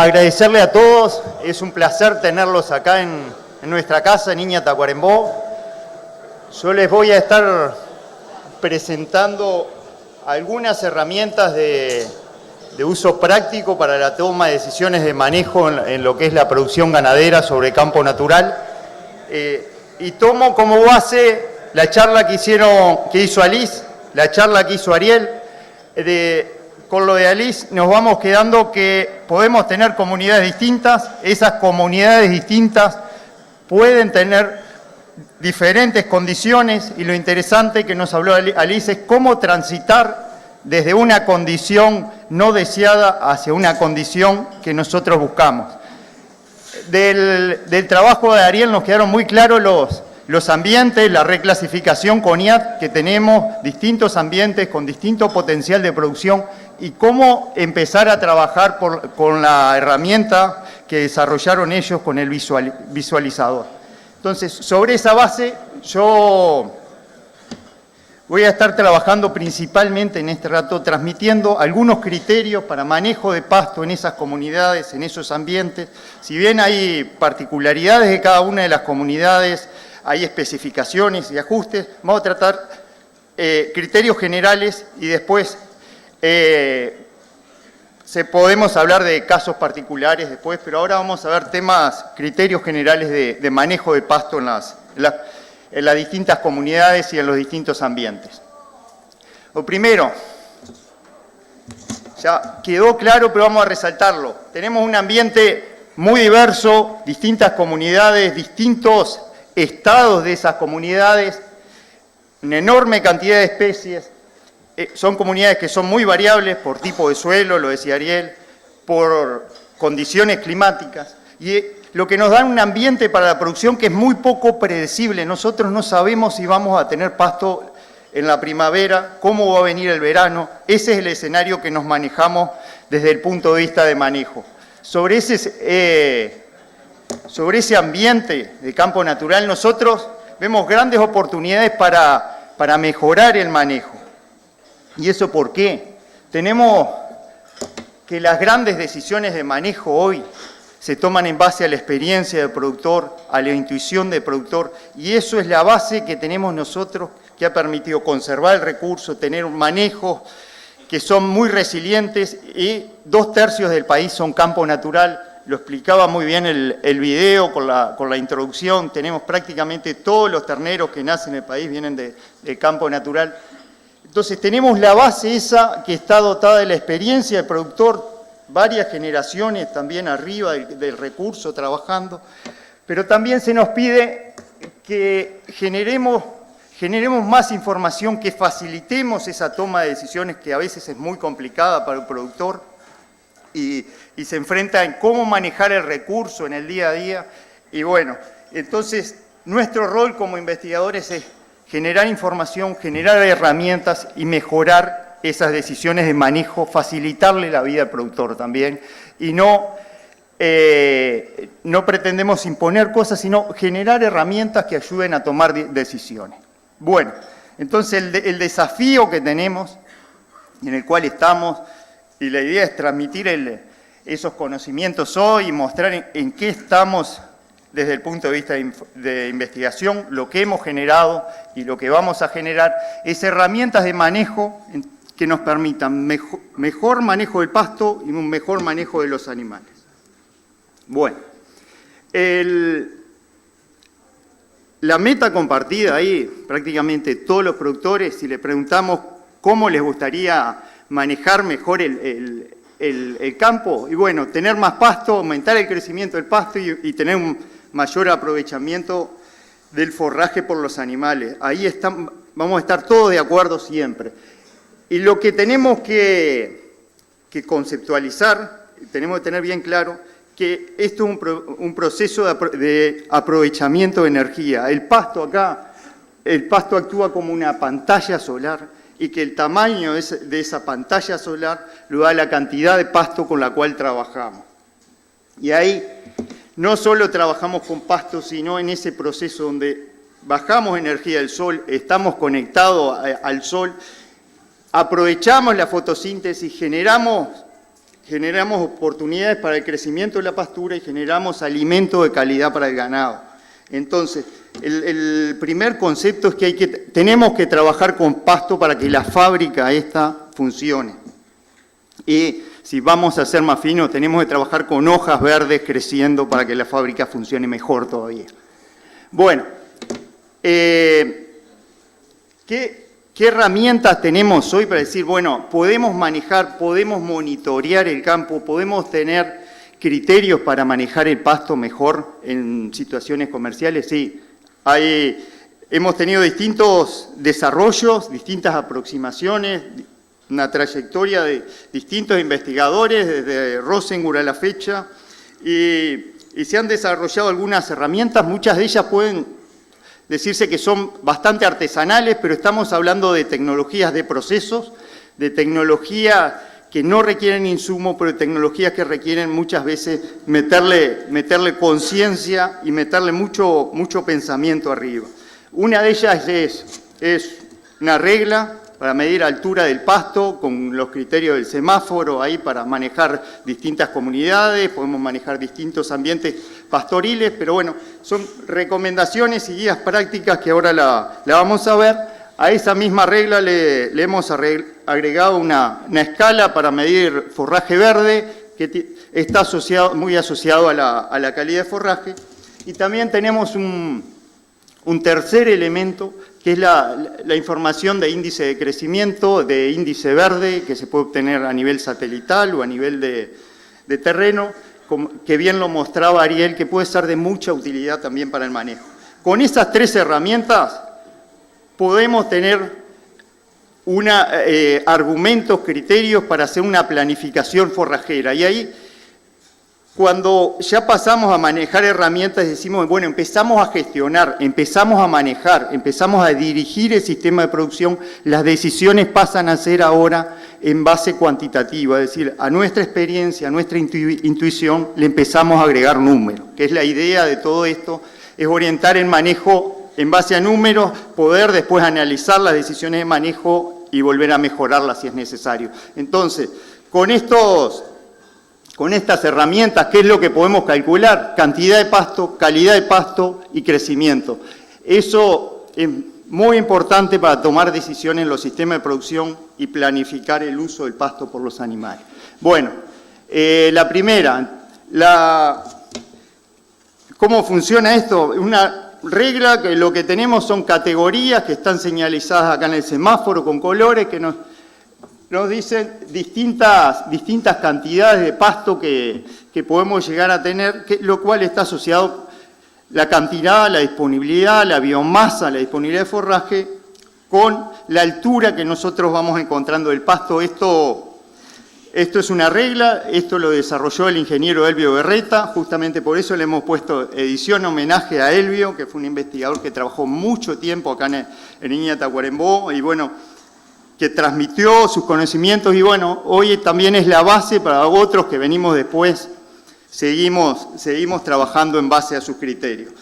agradecerle a todos, es un placer tenerlos acá en nuestra casa, en Iña Tacuarembó. Yo les voy a estar presentando algunas herramientas de uso práctico para la toma de decisiones de manejo en lo que es la producción ganadera sobre campo natural. Y tomo como base la charla que hizo Alice, la charla que hizo Ariel. Con lo de Alice nos vamos quedando que podemos tener comunidades distintas, esas comunidades distintas pueden tener diferentes condiciones y lo interesante que nos habló Alice es cómo transitar desde una condición no deseada hacia una condición que nosotros buscamos. Del trabajo de Ariel nos quedaron muy claros los ambientes, la reclasificación CONIAT que tenemos, distintos ambientes con distinto potencial de producción y cómo empezar a trabajar con la herramienta que desarrollaron ellos con el visualizador. Entonces, sobre esa base, yo voy a estar trabajando principalmente en este rato, transmitiendo algunos criterios para manejo de pasto en esas comunidades, en esos ambientes. Si bien hay particularidades de cada una de las comunidades, hay especificaciones y ajustes, vamos a tratar criterios generales y después podemos hablar de casos particulares después, pero ahora vamos a ver criterios generales de manejo de pasto en las distintas comunidades y en los distintos ambientes. Lo primero, ya quedó claro, pero vamos a resaltarlo. Tenemos un ambiente muy diverso, distintas comunidades, distintos estados de esas comunidades, una enorme cantidad de especies. Son comunidades que son muy variables por tipo de suelo, lo decía Ariel, por condiciones climáticas. Y lo que nos da un ambiente para la producción que es muy poco predecible. Nosotros no sabemos si vamos a tener pasto en la primavera, cómo va a venir el verano. Ese es el escenario que nos manejamos desde el punto de vista de manejo. Sobre ese ambiente de campo natural, nosotros vemos grandes oportunidades para mejorar el manejo. ¿Y eso por qué? Tenemos que las grandes decisiones de manejo hoy se toman en base a la experiencia del productor, a la intuición del productor, y eso es la base que tenemos nosotros, que ha permitido conservar el recurso, tener un manejo que son muy resilientes, y 2/3 del país son campo natural. Lo explicaba muy bien el video con la introducción. Tenemos prácticamente todos los terneros que nacen en el país vienen de campo natural. Entonces tenemos la base esa que está dotada de la experiencia del productor, varias generaciones también arriba del recurso trabajando, pero también se nos pide que generemos más información, que facilitemos esa toma de decisiones que a veces es muy complicada para el productor y se enfrenta en cómo manejar el recurso en el día a día. Y bueno, entonces nuestro rol como investigadores es generar información, generar herramientas y mejorar esas decisiones de manejo, facilitarle la vida al productor también. Y no pretendemos imponer cosas, sino generar herramientas que ayuden a tomar decisiones. Bueno, entonces el desafío que tenemos, en el cual estamos, y la idea es transmitir esos conocimientos hoy y mostrar en qué estamos desde el punto de vista de investigación, lo que hemos generado y lo que vamos a generar, es herramientas de manejo que nos permitan mejor manejo del pasto y un mejor manejo de los animales. Bueno, la meta compartida ahí, prácticamente todos los productores, si le preguntamos cómo les gustaría manejar mejor el campo, y bueno, tener más pasto, aumentar el crecimiento del pasto y tener un mayor aprovechamiento del forraje por los animales. Ahí vamos a estar todos de acuerdo siempre. Y lo que tenemos que conceptualizar, tenemos que tener bien claro, que esto es un proceso de aprovechamiento de energía. El pasto actúa como una pantalla solar y que el tamaño de esa pantalla solar lo da la cantidad de pasto con la cual trabajamos. Y ahí no solo trabajamos con pasto, sino en ese proceso donde bajamos energía del sol, estamos conectados al sol, aprovechamos la fotosíntesis, generamos generamos oportunidades para el crecimiento de la pastura y generamos alimento de calidad para el ganado. Entonces, el primer concepto es que tenemos que trabajar con pasto para que la fábrica esta funcione. Y si vamos a ser más finos, tenemos que trabajar con hojas verdes creciendo para que la fábrica funcione mejor todavía. Bueno, ¿qué herramientas tenemos hoy para decir, bueno, podemos manejar, podemos monitorear el campo, podemos tener criterios para manejar el pasto mejor en situaciones comerciales? Sí, hemos tenido distintos desarrollos, distintas aproximaciones, una trayectoria de distintos investigadores, desde Rosengur a la fecha, y se han desarrollado algunas herramientas, muchas de ellas pueden decirse que son bastante artesanales, pero estamos hablando de tecnologías de procesos, de tecnologías que no requieren insumo, pero de tecnologías que requieren muchas veces meterle conciencia y meterle mucho pensamiento arriba. Una de ellas es una regla para medir altura del pasto con los criterios del semáforo, ahí para manejar distintas comunidades, podemos manejar distintos ambientes pastoriles, pero bueno, son recomendaciones y guías prácticas que ahora la vamos a ver. A esa misma regla le hemos agregado una escala para medir forraje verde, que está muy asociado a la calidad de forraje. Y también tenemos un tercer elemento, que es la información de índice de crecimiento, de índice verde, que se puede obtener a nivel satelital o a nivel de terreno, que bien lo mostraba Ariel, que puede ser de mucha utilidad también para el manejo. Con esas tres herramientas podemos tener argumentos, criterios para hacer una planificación forrajera. Y ahí, cuando ya pasamos a manejar herramientas, decimos, bueno, empezamos a gestionar, empezamos a manejar, empezamos a dirigir el sistema de producción, las decisiones pasan a ser ahora en base cuantitativa, es decir, a nuestra experiencia, a nuestra intuición, le empezamos a agregar números, que es la idea de todo esto, es orientar el manejo en base a números, poder después analizar las decisiones de manejo y volver a mejorarlas si es necesario. Entonces, con estas herramientas, ¿qué es lo que podemos calcular? Cantidad de pasto, calidad de pasto y crecimiento. Eso es muy importante para tomar decisiones en los sistemas de producción y planificar el uso del pasto por los animales. Bueno, la primera, ¿cómo funciona esto? Una regla que lo que tenemos son categorías que están señalizadas acá en el semáforo con colores que nos dicen distintas cantidades de pasto que podemos llegar a tener, lo cual está asociado la cantidad, la disponibilidad, la biomasa, la disponibilidad de forraje, con la altura que nosotros vamos encontrando del pasto. Esto es una regla, esto lo desarrolló el ingeniero Elvio Berreta, justamente por eso le hemos puesto edición homenaje a Elvio, que fue un investigador que trabajó mucho tiempo acá en Iña Tacuarembó, y bueno, que transmitió sus conocimientos, y bueno, hoy también es la base para otros que venimos después, seguimos trabajando en base a sus criterios.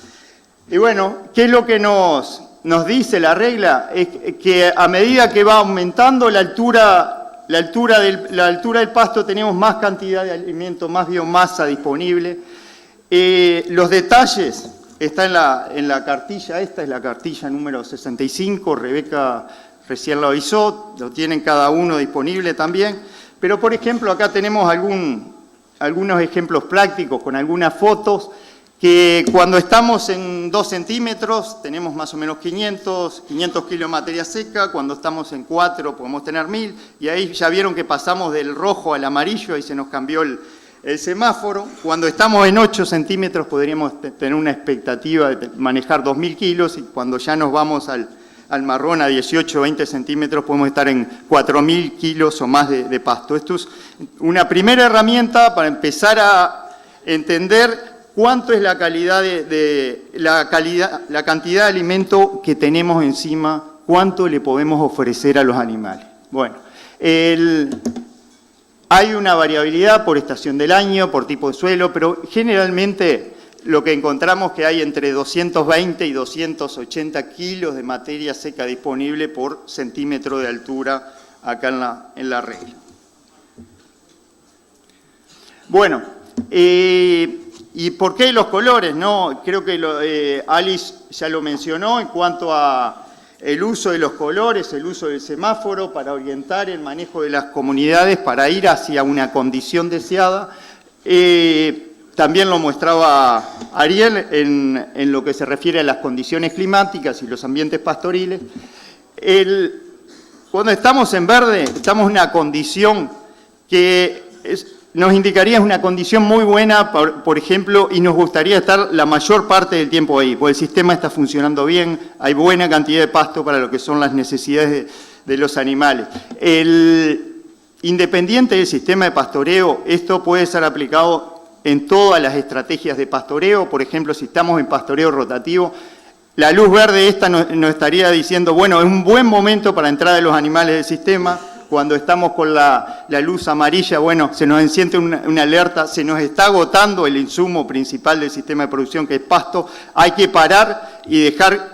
Y bueno, ¿qué es lo que nos dice la regla? Es que a medida que va aumentando la altura del pasto, tenemos más cantidad de alimento, más biomasa disponible. Los detalles están en la cartilla, esta es la cartilla número 65, Rebeca recién lo avisó, lo tienen cada uno disponible también. Pero, por ejemplo, acá tenemos algunos ejemplos prácticos con algunas fotos, que cuando estamos en 2 centímetros tenemos más o menos 500 kilos de materia seca, cuando estamos en 4 podemos tener 1000, y ahí ya vieron que pasamos del rojo al amarillo, ahí se nos cambió el semáforo. Cuando estamos en 8 centímetros podríamos tener una expectativa de manejar 2000 kilos, y cuando ya nos vamos al marrón a 18 o 20 centímetros podemos estar en 4000 kilos o más de pasto. Esto es una primera herramienta para empezar a entender cuánto es la cantidad de alimento que tenemos encima, cuánto le podemos ofrecer a los animales. Bueno, hay una variabilidad por estación del año, por tipo de suelo, pero generalmente lo que encontramos que hay entre 220 y 280 kilos de materia seca disponible por centímetro de altura acá en la regla. Bueno, ¿y por qué los colores? No, creo que Alice ya lo mencionó en cuanto a el uso de los colores, el uso del semáforo para orientar el manejo de las comunidades para ir hacia una condición deseada. También lo mostraba Ariel en lo que se refiere a las condiciones climáticas y los ambientes pastoriles. Cuando estamos en verde, estamos en una condición que nos indicaría una condición muy buena, por ejemplo, y nos gustaría estar la mayor parte del tiempo ahí, porque el sistema está funcionando bien, hay buena cantidad de pasto para lo que son las necesidades de los animales. Independiente del sistema de pastoreo, esto puede ser aplicado en todas las estrategias de pastoreo. Por ejemplo, si estamos en pastoreo rotativo, la luz verde esta nos estaría diciendo, bueno, es un buen momento para entrar de los animales del sistema. Cuando estamos con la luz amarilla, bueno, se nos enciende una alerta, se nos está agotando el insumo principal del sistema de producción, que es pasto. Hay que parar y dejar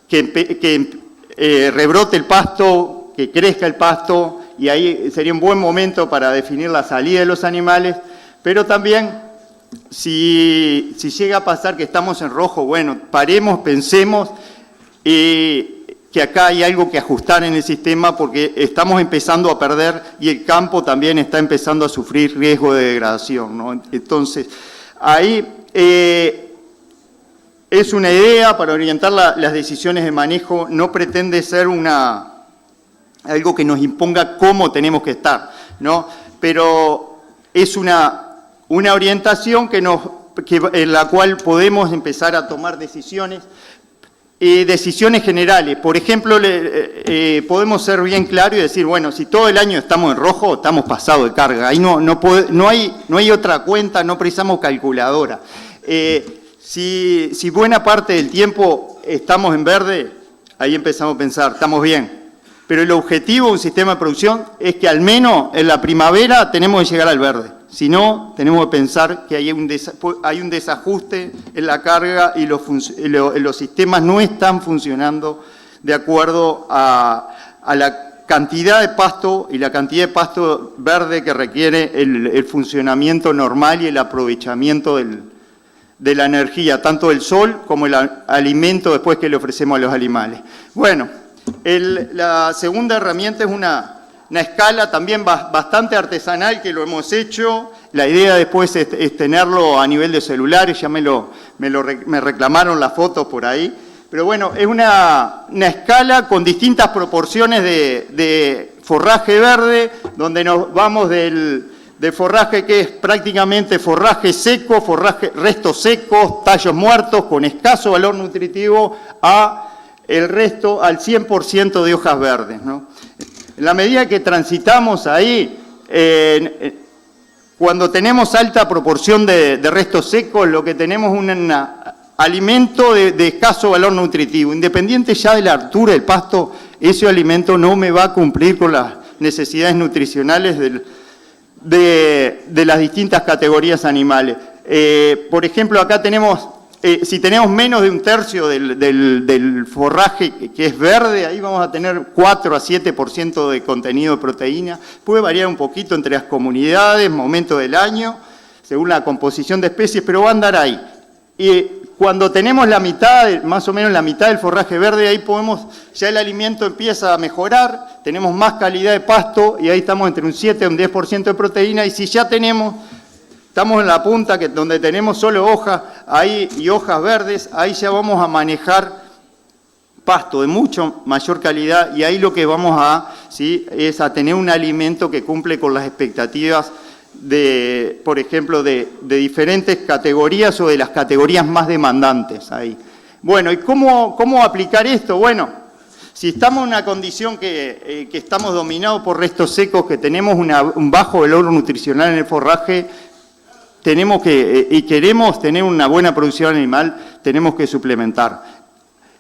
que rebrote el pasto, que crezca el pasto, y ahí sería un buen momento para definir la salida de los animales. Pero también, si llega a pasar que estamos en rojo, bueno, paremos, pensemos, que acá hay algo que ajustar en el sistema porque estamos empezando a perder y el campo también está empezando a sufrir riesgo de degradación, ¿no? Entonces, ahí es una idea para orientar las decisiones de manejo, no pretende ser algo que nos imponga cómo tenemos que estar, ¿no? Pero es una orientación en la cual podemos empezar a tomar decisiones generales. Por ejemplo, podemos ser bien claros y decir, bueno, si todo el año estamos en rojo, estamos pasados de carga. Ahí no hay otra cuenta, no precisamos calculadora. Si buena parte del tiempo estamos en verde, ahí empezamos a pensar, estamos bien. Pero el objetivo de un sistema de producción es que al menos en la primavera tenemos que llegar al verde. Si no, tenemos que pensar que hay un desajuste en la carga y los sistemas no están funcionando de acuerdo a la cantidad de pasto y la cantidad de pasto verde que requiere el funcionamiento normal y el aprovechamiento de la energía, tanto del sol como el alimento después que le ofrecemos a los animales. Bueno, la segunda herramienta es una escala también bastante artesanal que lo hemos hecho. La idea después es tenerlo a nivel de celulares, ya me reclamaron las fotos por ahí. Pero bueno, es una escala con distintas proporciones de forraje verde, donde nos vamos de forraje que es prácticamente forraje seco, restos secos, tallos muertos con escaso valor nutritivo, a el resto al 100% de hojas verdes, ¿no? En la medida que transitamos ahí, cuando tenemos alta proporción de restos secos, lo que tenemos es un alimento de escaso valor nutritivo. Independiente ya de la altura del pasto, ese alimento no me va a cumplir con las necesidades nutricionales de las distintas categorías animales. Por ejemplo, acá tenemos... si tenemos menos de un tercio del forraje que es verde, ahí vamos a tener 4 a 7% de contenido de proteína. Puede variar un poquito entre las comunidades, momento del año, según la composición de especies, pero va a andar ahí. Y cuando tenemos más o menos la mitad del forraje verde, ahí ya el alimento empieza a mejorar, tenemos más calidad de pasto y ahí estamos entre un 7 y un 10% de proteína. Y si ya estamos en la punta donde tenemos solo hojas y hojas verdes, ahí ya vamos a manejar pasto de mucho mayor calidad y ahí lo que vamos es a tener un alimento que cumple con las expectativas por ejemplo, de diferentes categorías o de las categorías más demandantes ahí. Bueno, ¿y cómo aplicar esto? Bueno, si estamos en una condición que estamos dominados por restos secos, que tenemos un bajo valor nutricional en el forraje, y queremos tener una buena producción animal, tenemos que suplementar.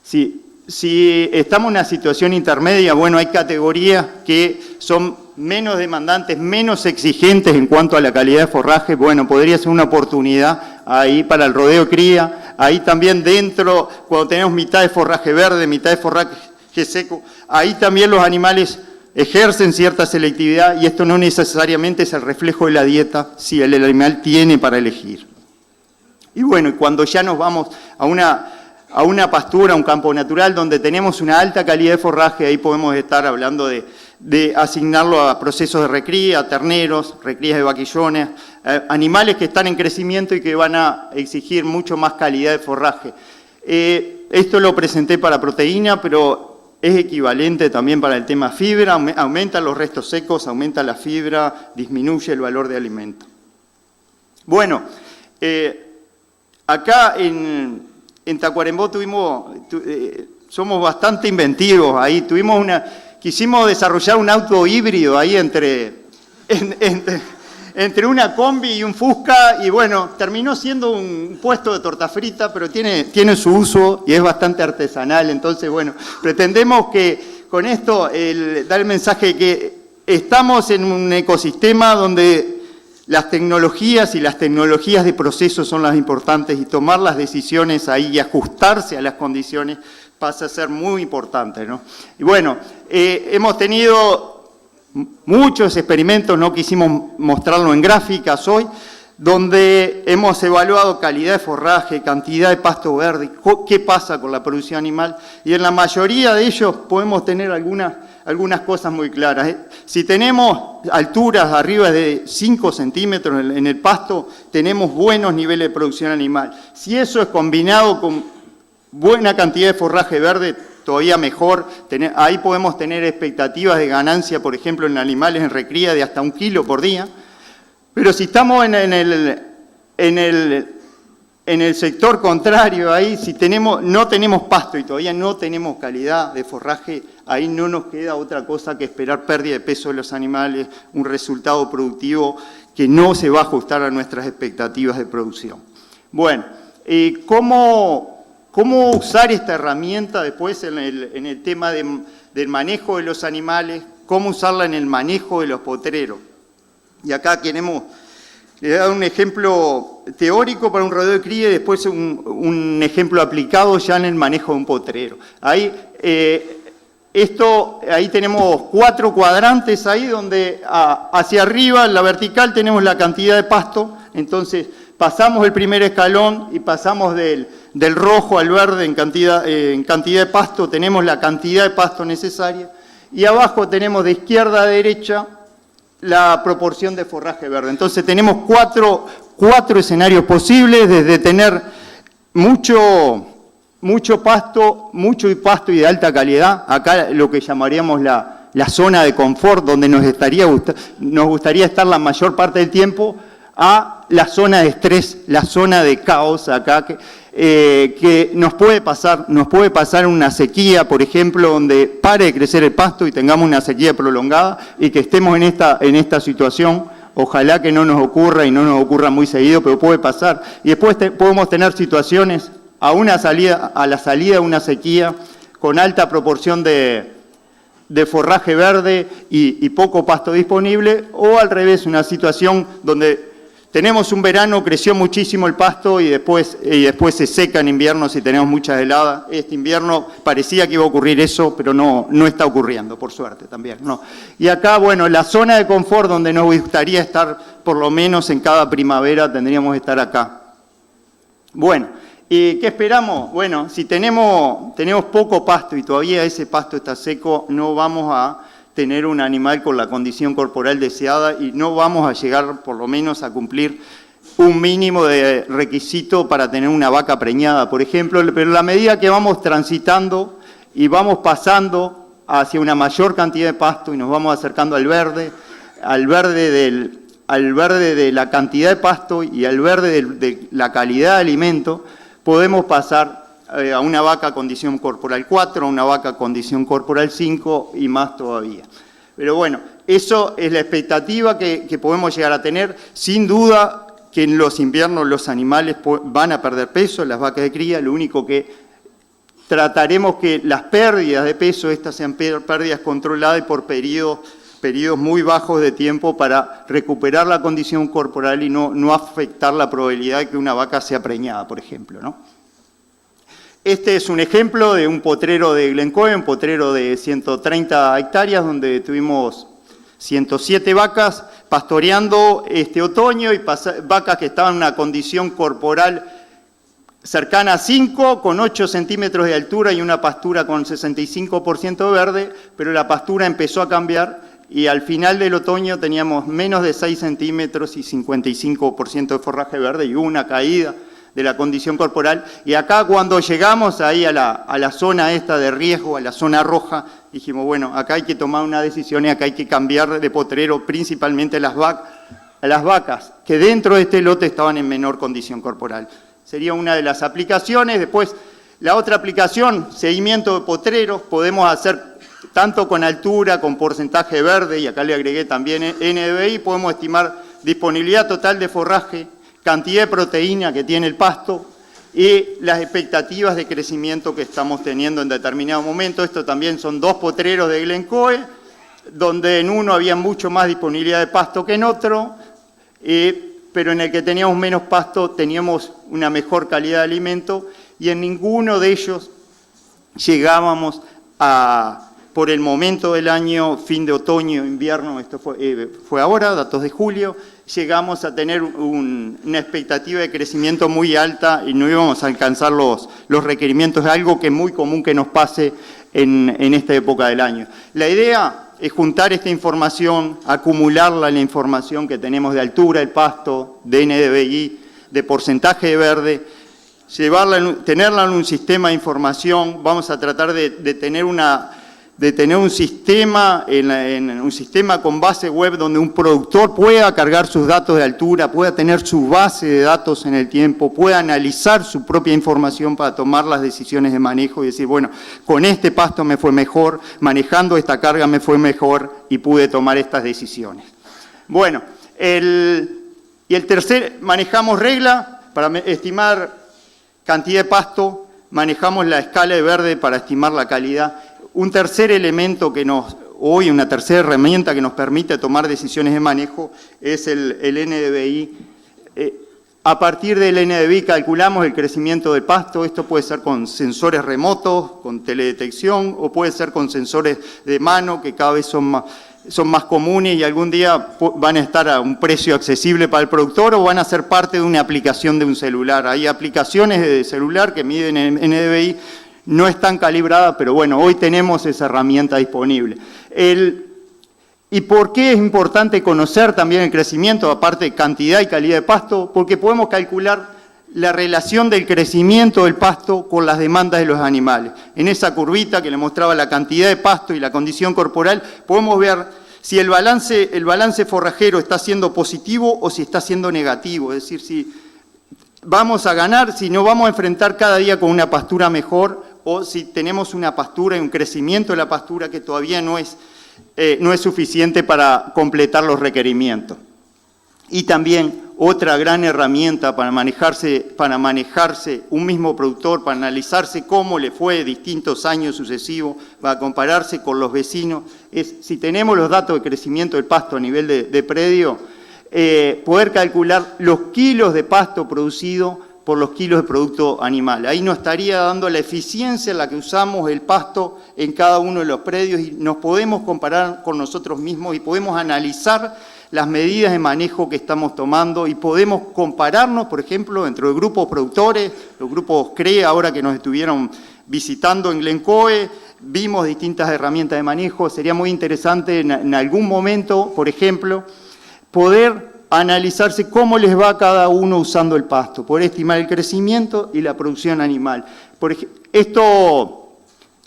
Si estamos en una situación intermedia, bueno, hay categorías que son menos demandantes, menos exigentes en cuanto a la calidad de forraje, bueno, podría ser una oportunidad ahí para el rodeo cría. Ahí también dentro, cuando tenemos mitad de forraje verde, mitad de forraje seco, ahí también los animales ejercen cierta selectividad y esto no necesariamente es el reflejo de la dieta si el animal tiene para elegir. Y bueno, cuando ya nos vamos a una pastura, a un campo natural donde tenemos una alta calidad de forraje, ahí podemos estar hablando de asignarlo a procesos de recría, a terneros, recrías de vaquillones, animales que están en crecimiento y que van a exigir mucho más calidad de forraje. Esto lo presenté para proteína, pero es equivalente también para el tema fibra, aumenta los restos secos, aumenta la fibra, disminuye el valor de alimento. Bueno, acá en Tacuarembó somos bastante inventivos ahí, quisimos desarrollar un auto híbrido ahí entre una combi y un Fusca, y bueno, terminó siendo un puesto de torta frita, pero tiene su uso y es bastante artesanal. Entonces, bueno, pretendemos que con esto dar el mensaje de que estamos en un ecosistema donde las tecnologías y las tecnologías de proceso son las importantes, y tomar las decisiones ahí y ajustarse a las condiciones pasa a ser muy importante, ¿no? Y bueno, hemos tenido muchos experimentos, no quisimos mostrarlo en gráficas hoy, donde hemos evaluado calidad de forraje, cantidad de pasto verde, qué pasa con la producción animal, y en la mayoría de ellos podemos tener algunas cosas muy claras. Si tenemos alturas arriba de 5 centímetros en el pasto, tenemos buenos niveles de producción animal. Si eso es combinado con buena cantidad de forraje verde, todavía mejor. Ahí podemos tener expectativas de ganancia, por ejemplo, en animales en recría de hasta 1 kilo por día. Pero si estamos en el sector contrario, ahí si no tenemos pasto y todavía no tenemos calidad de forraje, ahí no nos queda otra cosa que esperar pérdida de peso de los animales, un resultado productivo que no se va a ajustar a nuestras expectativas de producción. Bueno, ¿cómo usar esta herramienta después en el tema del manejo de los animales? ¿Cómo usarla en el manejo de los potreros? Y acá le dar un ejemplo teórico para un rodeo de cría y después un ejemplo aplicado ya en el manejo de un potrero. Ahí tenemos 4 cuadrantes ahí donde hacia arriba, en la vertical, tenemos la cantidad de pasto. Entonces pasamos el primer escalón y pasamos del rojo al verde en cantidad de pasto, tenemos la cantidad de pasto necesaria, y abajo tenemos de izquierda a derecha la proporción de forraje verde. Entonces tenemos cuatro escenarios posibles, desde tener mucho pasto y de alta calidad, acá lo que llamaríamos la zona de confort, donde nos gustaría estar la mayor parte del tiempo, a la zona de estrés, la zona de caos acá, que nos puede pasar una sequía, por ejemplo, donde pare de crecer el pasto y tengamos una sequía prolongada y que estemos en esta situación. Ojalá que no nos ocurra y no nos ocurra muy seguido, pero puede pasar. Y después podemos tener situaciones a la salida de una sequía con alta proporción de forraje verde y poco pasto disponible, o al revés, una situación donde tenemos un verano, creció muchísimo el pasto y después se seca en invierno si tenemos muchas heladas. Este invierno parecía que iba a ocurrir eso, pero no está ocurriendo, por suerte también, ¿no? Y acá, bueno, la zona de confort donde nos gustaría estar, por lo menos en cada primavera, tendríamos que estar acá. Bueno, ¿qué esperamos? Bueno, si tenemos poco pasto y todavía ese pasto está seco, no vamos a tener un animal con la condición corporal deseada y no vamos a llegar por lo menos a cumplir un mínimo de requisito para tener una vaca preñada, por ejemplo, pero a la medida que vamos transitando y vamos pasando hacia una mayor cantidad de pasto y nos vamos acercando al verde de la cantidad de pasto y al verde de la calidad de alimento, podemos pasar a una vaca condición corporal 4, a una vaca condición corporal 5 y más todavía. Pero bueno, eso es la expectativa que podemos llegar a tener. Sin duda que en los inviernos los animales van a perder peso, las vacas de cría, lo único que trataremos que las pérdidas de peso, estas sean pérdidas controladas y por periodos muy bajos de tiempo para recuperar la condición corporal y no afectar la probabilidad de que una vaca sea preñada, por ejemplo, ¿no? Este es un ejemplo de un potrero de Glencoe, un potrero de 130 hectáreas, donde tuvimos 107 vacas pastoreando este otoño y vacas que estaban en una condición corporal cercana a 5, con 8 centímetros de altura y una pastura con 65% verde, pero la pastura empezó a cambiar y al final del otoño teníamos menos de 6 centímetros y 55% de forraje verde y una caída de la condición corporal. Y acá cuando llegamos ahí a la zona esta de riesgo, a la zona roja, dijimos, bueno, acá hay que tomar una decisión y acá hay que cambiar de potrero, principalmente a las vacas, que dentro de este lote estaban en menor condición corporal. Sería una de las aplicaciones. Después, la otra aplicación, seguimiento de potreros, podemos hacer tanto con altura, con porcentaje verde, y acá le agregué también NDVI, podemos estimar disponibilidad total de forraje, cantidad de proteína que tiene el pasto y las expectativas de crecimiento que estamos teniendo en determinado momento. Esto también son 2 potreros de Glencoe, donde en uno había mucho más disponibilidad de pasto que en otro, pero en el que teníamos menos pasto teníamos una mejor calidad de alimento y en ninguno de ellos llegábamos a, por el momento del año, fin de otoño, invierno, esto fue ahora, datos de julio, llegamos a tener una expectativa de crecimiento muy alta y no íbamos a alcanzar los requerimientos, de algo que es muy común que nos pase en esta época del año. La idea es juntar esta información, acumularla en la información que tenemos de altura del pasto, de NDVI, de porcentaje de verde, tenerla en un sistema de información. Vamos a tratar de tener un sistema, un sistema con base web donde un productor pueda cargar sus datos de altura, pueda tener su base de datos en el tiempo, pueda analizar su propia información para tomar las decisiones de manejo y decir, bueno, con este pasto me fue mejor, manejando esta carga me fue mejor y pude tomar estas decisiones. Bueno, manejamos regla para estimar cantidad de pasto, manejamos la escala de verde para estimar la calidad. Un tercer elemento una tercera herramienta que nos permite tomar decisiones de manejo es el NDVI. A partir del NDVI calculamos el crecimiento del pasto. Esto puede ser con sensores remotos, con teledetección, o puede ser con sensores de mano, que cada vez son más comunes y algún día van a estar a un precio accesible para el productor o van a ser parte de una aplicación de un celular. Hay aplicaciones de celular que miden en NDVI, no están calibradas, pero bueno, hoy tenemos esa herramienta disponible. ¿Y por qué es importante conocer también el crecimiento, aparte de cantidad y calidad de pasto? Porque podemos calcular la relación del crecimiento del pasto con las demandas de los animales. En esa curvita que le mostraba la cantidad de pasto y la condición corporal, podemos ver si el balance forrajero está siendo positivo o si está siendo negativo, es decir, si vamos a ganar, si no vamos a enfrentar cada día con una pastura mejor o si tenemos una pastura y un crecimiento de la pastura que todavía no es suficiente para completar los requerimientos. Y también otra gran herramienta para manejarse un mismo productor, para analizarse cómo le fue distintos años sucesivos, para compararse con los vecinos, es si tenemos los datos de crecimiento del pasto a nivel de predio, poder calcular los kilos de pasto producido por los kilos de producto animal. Ahí nos estaría dando la eficiencia en la que usamos el pasto en cada uno de los predios y nos podemos comparar con nosotros mismos y podemos analizar las medidas de manejo que estamos tomando y podemos compararnos, por ejemplo, entre los grupos productores, los grupos CRE, ahora que nos estuvieron visitando en Glencoe, vimos distintas herramientas de manejo. Sería muy interesante en algún momento, por ejemplo, poder analizarse cómo les va a cada uno usando el pasto, poder estimar el crecimiento y la producción animal. Esto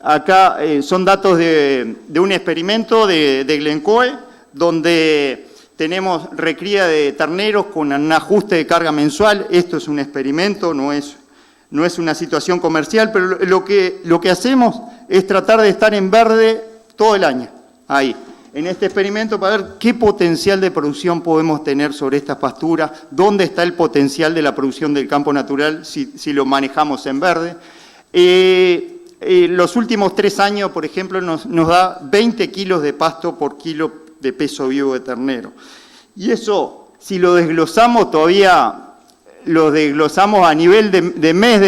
acá son datos de un experimento de Glencoe, donde tenemos recría de terneros con un ajuste de carga mensual. Esto es un experimento, no es una situación comercial, pero lo que hacemos es tratar de estar en verde todo el año, ahí, en este experimento, para ver qué potencial de producción podemos tener sobre estas pasturas, dónde está el potencial de la producción del campo natural si lo manejamos en verde. Los últimos 3 años, por ejemplo, nos da 20 kilos de pasto por kilo de peso vivo de ternero. Y eso, si lo desglosamos, todavía los desglosamos a nivel de mes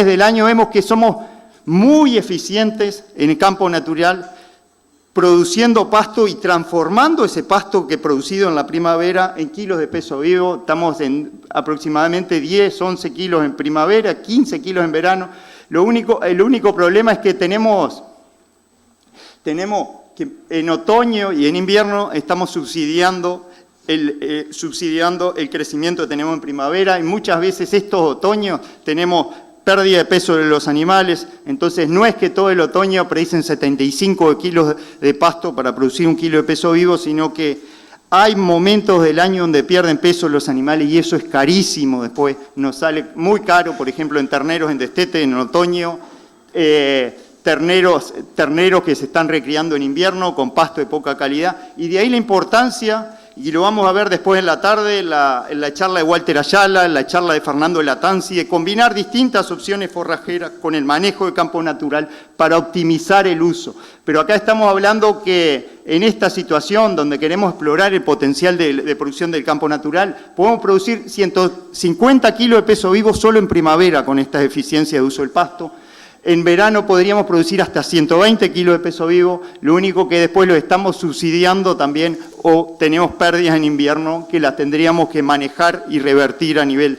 del año, vemos que somos muy eficientes en el campo natural, produciendo pasto y transformando ese pasto que producido en la primavera en kilos de peso vivo. Estamos en aproximadamente 10, 11 kilos en primavera, 15 kilos en verano. El único problema es que tenemos que en otoño y en invierno estamos subsidiando el crecimiento que tenemos en primavera, y muchas veces estos otoños tenemos pérdida de peso de los animales. Entonces no es que todo el otoño predicen 75 kilos de pasto para producir 1 kilo de peso vivo, sino que hay momentos del año donde pierden peso los animales y eso es carísimo. Después nos sale muy caro, por ejemplo, en terneros en destete en otoño, terneros que se están recriando en invierno con pasto de poca calidad, y de ahí la importancia, y lo vamos a ver después en la tarde, en la charla de Walter Ayala, en la charla de Fernando Latanzi, de combinar distintas opciones forrajeras con el manejo de campo natural para optimizar el uso. Pero acá estamos hablando que en esta situación donde queremos explorar el potencial de producción del campo natural, podemos producir 150 kilos de peso vivo solo en primavera con estas eficiencias de uso del pasto. En verano podríamos producir hasta 120 kilos de peso vivo, lo único que después lo estamos subsidiando también, o tenemos pérdidas en invierno que las tendríamos que manejar y revertir a nivel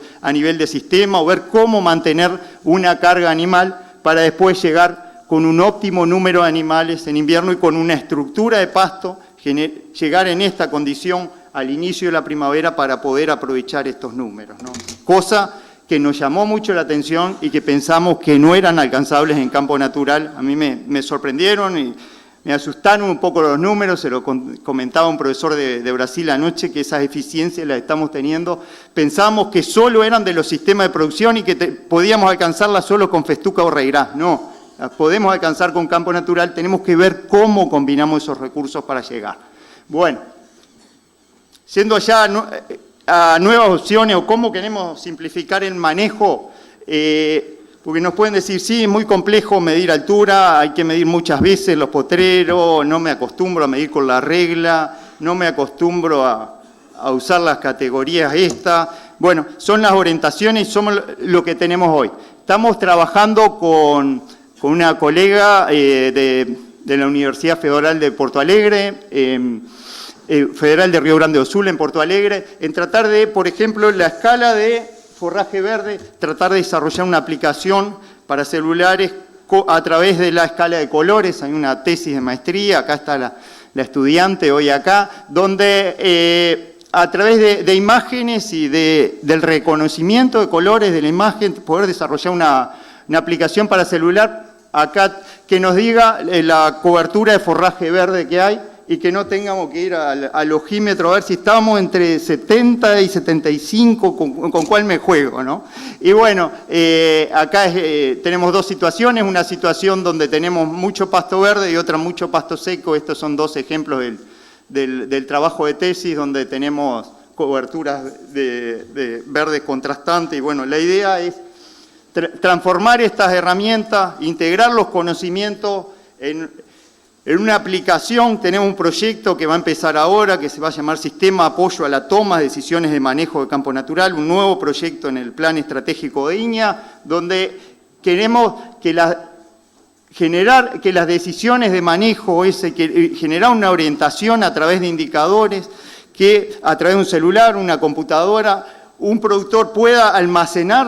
de sistema, o ver cómo mantener una carga animal para después llegar con un óptimo número de animales en invierno y con una estructura de pasto, llegar en esta condición al inicio de la primavera para poder aprovechar estos números, ¿no? Cosa que nos llamó mucho la atención y que pensamos que no eran alcanzables en campo natural. A mí me sorprendieron y me asustaron un poco los números, se lo comentaba un profesor de Brasil anoche, que esas eficiencias las estamos teniendo. Pensamos que solo eran de los sistemas de producción y que podíamos alcanzarlas solo con festuca o reirás. No, las podemos alcanzar con campo natural, tenemos que ver cómo combinamos esos recursos para llegar. Bueno, siendo allá a nuevas opciones o cómo queremos simplificar el manejo, porque nos pueden decir, sí, es muy complejo medir altura, hay que medir muchas veces los potreros, no me acostumbro a medir con la regla, no me acostumbro a usar las categorías estas. Bueno, son las orientaciones y somos lo que tenemos hoy. Estamos trabajando con una colega de la Universidad Federal de Porto Alegre, Federal de Río Grande do Sul en Porto Alegre, en tratar de, por ejemplo, la escala de forraje verde, tratar de desarrollar una aplicación para celulares a través de la escala de colores. Hay una tesis de maestría, acá está la estudiante hoy acá, donde a través de imágenes y del reconocimiento de colores de la imagen, poder desarrollar una aplicación para celular acá que nos diga la cobertura de forraje verde que hay, y que no tengamos que ir al ojímetro a ver si estamos entre 70 y 75, con cuál me juego, ¿no? Y bueno, acá tenemos dos situaciones, una situación donde tenemos mucho pasto verde y otra mucho pasto seco. Estos son dos ejemplos del trabajo de tesis donde tenemos coberturas de verde contrastante. Y bueno, la idea es transformar estas herramientas, integrar los conocimientos en una aplicación. Tenemos un proyecto que va a empezar ahora, que se va a llamar Sistema Apoyo a la Toma de Decisiones de Manejo de Campo Natural, un nuevo proyecto en el Plan Estratégico de INAH, donde queremos generar que las decisiones de manejo, generar una orientación a través de indicadores, que a través de un celular, una computadora, un productor pueda almacenar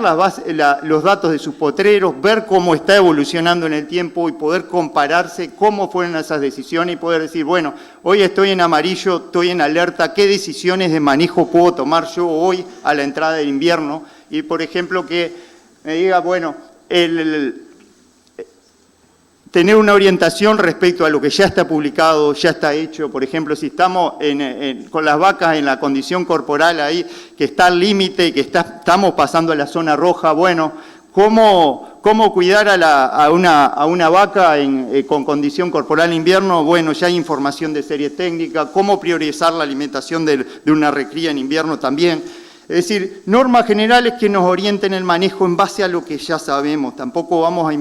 los datos de sus potreros, ver cómo está evolucionando en el tiempo y poder compararse cómo fueron esas decisiones y poder decir, bueno, hoy estoy en amarillo, estoy en alerta, ¿qué decisiones de manejo puedo tomar yo hoy a la entrada del invierno? Y, por ejemplo, que me diga, bueno, tener una orientación respecto a lo que ya está publicado, ya está hecho. Por ejemplo, si estamos con las vacas en la condición corporal ahí, que está al límite y que estamos pasando a la zona roja, bueno, ¿cómo cuidar a una vaca con condición corporal en invierno? Bueno, ya hay información de serie técnica. ¿Cómo priorizar la alimentación de una recría en invierno también? Es decir, normas generales que nos orienten el manejo en base a lo que ya sabemos. Tampoco vamos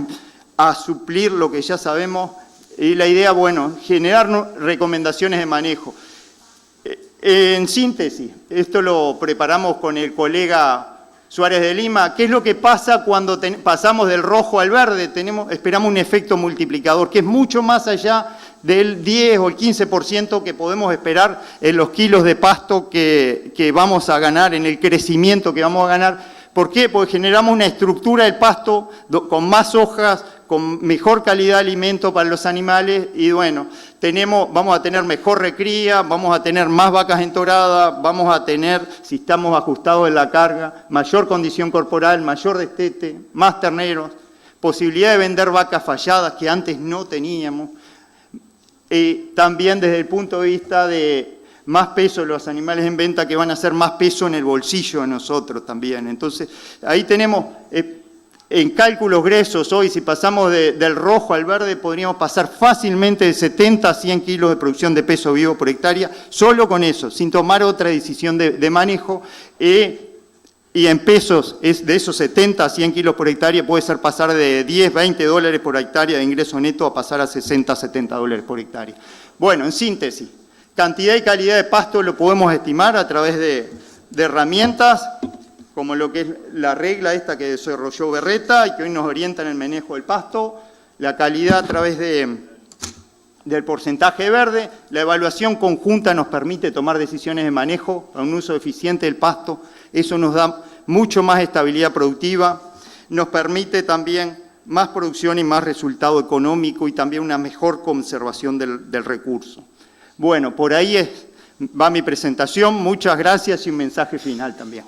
a suplir lo que ya sabemos, y la idea, bueno, generar recomendaciones de manejo. En síntesis, esto lo preparamos con el colega Suárez de Lima, ¿qué es lo que pasa cuando pasamos del rojo al verde? Esperamos un efecto multiplicador, que es mucho más allá del 10 o el 15% que podemos esperar en los kilos de pasto que vamos a ganar, en el crecimiento que vamos a ganar. ¿Por qué? Porque generamos una estructura del pasto con más hojas, con mejor calidad de alimento para los animales y bueno, vamos a tener mejor recría, vamos a tener más vacas entoradas, vamos a tener, si estamos ajustados en la carga, mayor condición corporal, mayor destete, más terneros, posibilidad de vender vacas falladas que antes no teníamos. También desde el punto de vista de más peso los animales en venta que van a hacer más peso en el bolsillo de nosotros también. Entonces, ahí tenemos, en cálculos gruesos hoy, si pasamos del rojo al verde, podríamos pasar fácilmente de 70 a 100 kilos de producción de peso vivo por hectárea, solo con eso, sin tomar otra decisión de manejo. Y en pesos, de esos 70 a 100 kilos por hectárea, puede ser pasar de 10, 20 dólares por hectárea de ingreso neto a pasar a 60, 70 dólares por hectárea. Bueno, en síntesis, cantidad y calidad de pasto lo podemos estimar a través de herramientas, como lo que es la regla esta que desarrolló Berreta y que hoy nos orienta en el manejo del pasto, la calidad a través del porcentaje verde, la evaluación conjunta nos permite tomar decisiones de manejo para un uso eficiente del pasto, eso nos da mucho más estabilidad productiva, nos permite también más producción y más resultado económico y también una mejor conservación del recurso. Bueno, por ahí va mi presentación, muchas gracias y un mensaje final también.